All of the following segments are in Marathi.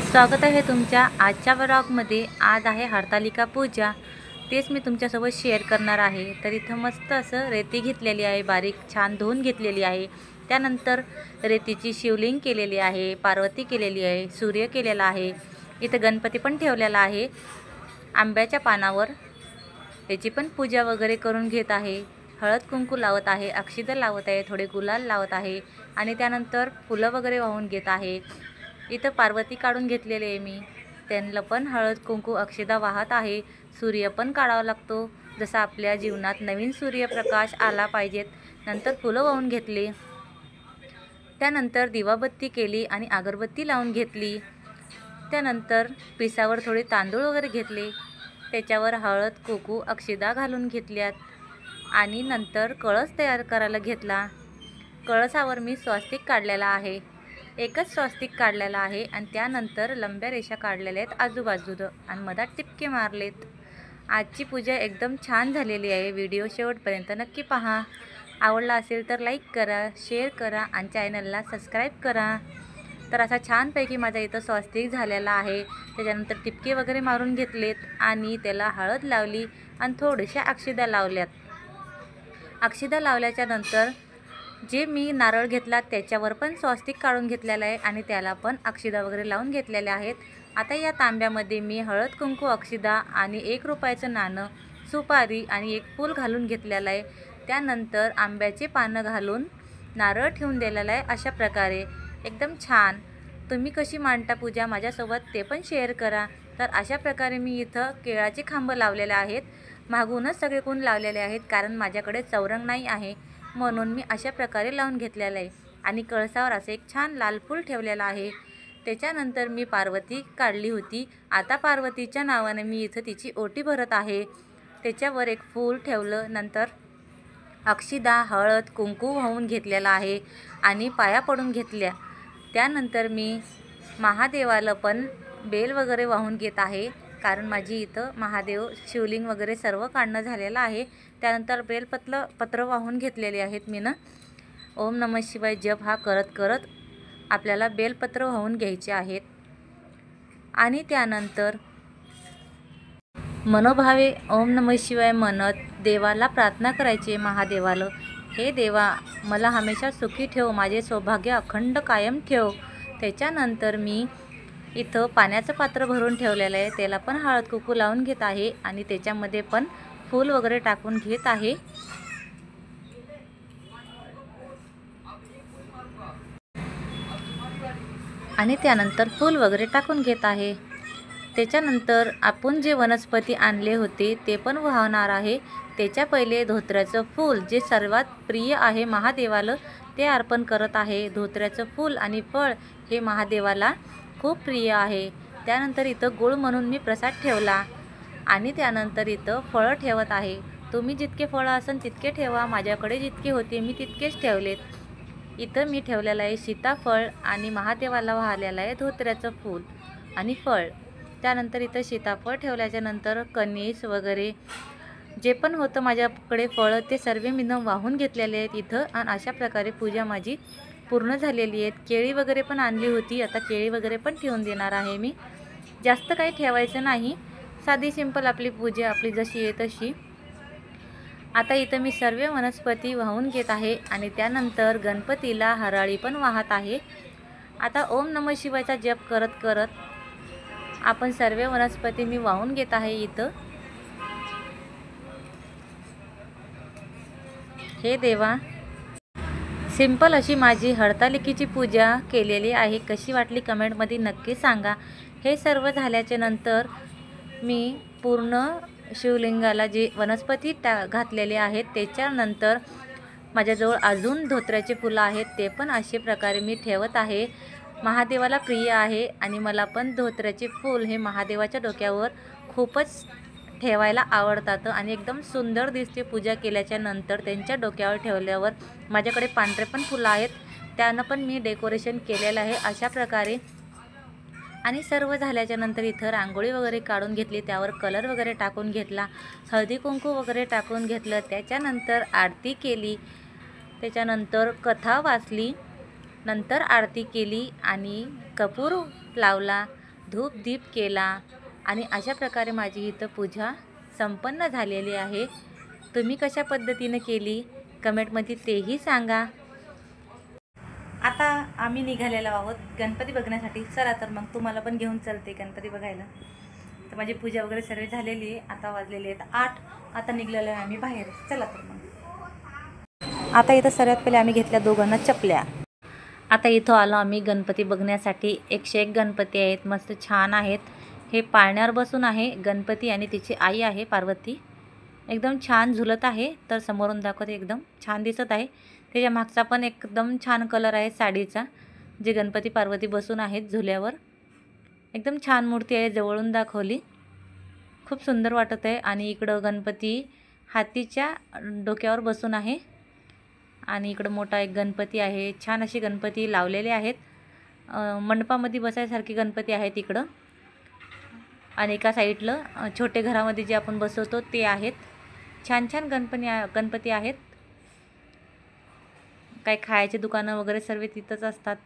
स्वागत आहे तुमच्या आजच्या व्लॉगमध्ये। आज आहे हरतालिका पूजा, तेच मी तुमच्यासोबत शेअर करणार आहे। तर इथं मस्त असं रेती घेतलेली आहे, बारीक छान धुवून घेतलेली आहे। त्यानंतर रेतीची शिवलिंग केलेली आहे, पार्वती केलेली आहे, सूर्य केलेला आहे, इथं गणपती पण ठेवलेला आहे। आंब्याच्या पानावर याची पण पूजा वगैरे करून घेत आहे। हळद कुंकू लावत आहे, अक्षिदा लावत आहे, थोडे गुलाल लावत आहे आणि त्यानंतर फुलं वगैरे वाहून घेत आहे। इथं पार्वती काढून घेतलेले आहे मी, त्यांना पण हळद कुंकू अक्षदा वाहत आहे। सूर्य पण काढावा लागतो, जसा आपल्या जीवनात नवीन सूर्यप्रकाश आला पाहिजेत। नंतर फुलं वाहून घेतली, त्यानंतर दिवाबत्ती केली आणि अगरबत्ती लावून घेतली। त्यानंतर पिसावर थोडे तांदूळ वगैरे घेतले, त्याच्यावर हळद कुंकू अक्षदा घालून घेतल्यात आणि नंतर कळस तयार करायला घेतला। कळसावर मी स्वास्तिक काढलेला आहे, एकच स्वास्तिक काढलेला आहे आणि त्यानंतर लंब्या रेषा काढलेल्या आहेत आजूबाजूला आणि मधात टिपके मारलेत। आजची पूजा एकदम छान झालेली आहे। व्हिडिओ शेवटपर्यंत नक्की पहा। आवडला असेल तर लाईक करा, शेअर करा आणि चॅनलला सबस्क्राईब करा। तर असा छानपैकी माझा इथं स्वास्तिक झालेला आहे। त्याच्यानंतर टिपके वगैरे मारून घेतलेत आणि त्याला हळद लावली आणि थोड्याशा अक्षदा लावल्यात। अक्षदा लावल्याच्या नंतर जे मी नारळ घेतला त्याच्यावर पण स्वास्तिक काढून घेतलेला आहे आणि त्याला पण अक्षदा वगैरे लावून घेतलेल्या आहेत। आता या तांब्यामध्ये मी हळद कुंकू अक्षदा आणि 1 रुपयाचं नाणं, सुपारी आणि एक फूल घालून घेतलेलं आहे। त्यानंतर आंब्याचे पानं घालून नारळ ठेवून दिलेला आहे। अशा प्रकारे एकदम छान। तुम्ही कशी मांडता पूजा माझ्यासोबत ते पण शेअर करा। तर अशा प्रकारे मी इथं केळाचे खांब लावलेले आहेत, मागूनच सगळे कोण लावलेले आहेत, कारण माझ्याकडे चौरंग नाही आहे म्हणून मी अशा प्रकारे लावून घेतलेलं आहे। आणि कळसावर असं एक छान लाल फूल ठेवलेलं आहे। त्याच्यानंतर मी पार्वती काढली होती, आता पार्वतीच्या नावाने मी इथं तिची ओटी भरत आहे। त्याच्यावर एक फूल ठेवलं, नंतर अक्षदा हळद कुंकू वाहून घेतलेला आहे आणि पाया पडून घेतल्या। त्यानंतर मी महादेवाला पण बेल वगैरे वाहून घेत आहे, कारण माझी इथं महादेव शिवलिंग वगैरे सर्व काढणं झालेलं आहे। त्यानंतर पत्र वाहून घेतलेले आहेत मी ना। ओम नमः शिवाय जप हा करत करत आपल्याला बेलपत्र वाहून घ्यायचे आहेत आणि त्यानंतर मनोभावे ओम नमः शिवाय म्हणत देवाला प्रार्थना करायची, महादेवाला, हे देवा मला हमेशा सुखी ठेव, माझे सौभाग्य अखंड कायम ठेव। त्याच्यानंतर मी इथं पाण्याचं पात्र भरून ठेवलेलं आहे, त्याला पण हळद कुंकू लावून घेत आहे आणि त्याच्यामध्ये पण फूल वगैरे टाकून घेत आहे। आणि त्यानंतर फूल वगैरे टाकून घेत आहे। त्याच्यानंतर आपण जे वनस्पती आणले होते ते पण वाहणार आहे। त्याच्या पहिले धोत्र्याचं फूल, जे सर्वात प्रिय आहे महादेवाला, ते अर्पण करत आहे। धोत्र्याचं फूल आणि फळ हे महादेवाला खूप प्रिय आहे। त्यानंतर इथं गुळ म्हणून मी प्रसाद ठेवला आणि त्यानंतर इथं फळं ठेवत आहे। तुम्ही जितके फळं असेल तितके ठेवा, माझ्याकडे जितके होते मी तितकेच ठेवलेत। इथं मी ठेवलेलं आहे सीताफळ आणि महादेवाला वाहलेलं आहे धोत्र्याचं फूल आणि फळ। त्यानंतर इथं सीताफळ ठेवल्याच्या नंतर कणीस वगैरे जे पण होतं माझ्याकडे फळं ते सर्व मी वाहून घेतलेले आहेत इथं। आणि अशा प्रकारे पूजा माझी पूर्ण झालेली आहे। केळी वगैरे पण आणली होती, आता केळी वगैरे पण ठेवून देणार आहे मी। जास्त काही ठेवायचं नाही, साधी सिंपल आपली पूजा आपली जशी आहे तशी। आता इथं मी सर्व वनस्पती वाहून घेत आहे आणि त्यानंतर गणपतीला हराळी पण वाहत आहे। आता ओम नमः शिवायचा जप करत करत आपण सर्व वनस्पती मी वाहून घेत आहे इथं। हे देवा, सिंपल अशी माझी हरतालिकेची पूजा केलेली आहे। कशी वाटली कमेंटमध्ये नक्की सांगा। हे सर्व झाल्याच्या नंतर मी पूर्ण शिवलिंगाला जे वनस्पती घातलेले आहेत त्याच्यानंतर माझ्याजवळ अजून धोत्र्याचे फुलं आहेत, ते पण अशा प्रकारे मी ठेवत आहे। महादेवाला प्रिय आहे आणि मला पण धोत्र्याचे फूल हे महादेवाच्या डोक्यावर खूपच ठेवायला आवडतात आणि एकदम सुंदर दिसते पूजा केल्याच्या नंतर। त्यांच्या डोक्यावर ठेवल्यावर माझ्याकडे पांढरे पण फुलं आहेत, त्यानं पण मी डेकोरेशन केलेलं आहे अशा प्रकारे। आणि सर्व झाल्याच्या नंतर इथं रांगोळी वगैरे काढून घेतली, त्यावर कलर वगैरे टाकून घेतला, हळदी कुंकू वगैरे टाकून घेतलं। त्याच्यानंतर आरती केली, त्याच्यानंतर कथा वाचली, नंतर आरती केली आणि कपूर लावला धूप दीप केला आणि अशा प्रकारे माझी इथं पूजा संपन्न झालेली आहे. तुम्ही कशा पद्धतीनं केली कमेंटमध्ये तेही सांगा. आता आम्ही निघालेलो आहोत गणपती बघण्यासाठी. चला तर मग तुम्हाला पण घेऊन चलते गणपती बघायला. तर माझी पूजा वगैरे सर्व झालेली आहे. आता वाजलेले आहेत 8. आता निघलेलो आहे आम्ही बाहेर. चला तर मग आता इथं सर्वात पहिले आम्ही घेतल्या दोघांना चपल्या. आता इथं आलो आम्ही गणपती बघण्यासाठी. 101 गणपती आहेत, मस्त छान आहेत. हे पाळण्यावर बसून आहे गणपती आणि तिची आई आहे पार्वती. एकदम छान झुलत आहे. तर समोरून दाखवते, एकदम छान दिसत आहे. त्याच्या मागचा पण एकदम छान कलर आहे साडीचा, जे गणपती पार्वती बसून आहेत झुल्यावर. एकदम छान मूर्ती आहे, जवळून दाखवली. खूप सुंदर वाटत आहे. आणि इकडं गणपती हातीच्या डोक्यावर बसून आहे आणि इकडं मोठा एक गणपती आहे. छान असे गणपती लावलेले आहेत. मंडपामध्ये बसायसारखे गणपती आहेत इकडं. आणि एका साईडला छोटे घरामध्ये जे आपण बसवतो ते आहेत. छान छान गणपती आहेत. काही खायचे दुकानं वगैरे सर्व तिथंच असतात.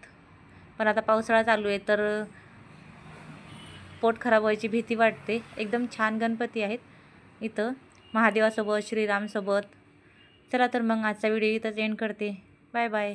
पण आता पावसाळा चालू आहे तर पोट खराब व्हायची भीती वाटते. एकदम छान गणपती आहेत इथं महादेवासोबत, श्रीरामसोबत. चला तर मग आजचा व्हिडिओ इथंच एंड करते. Bye bye.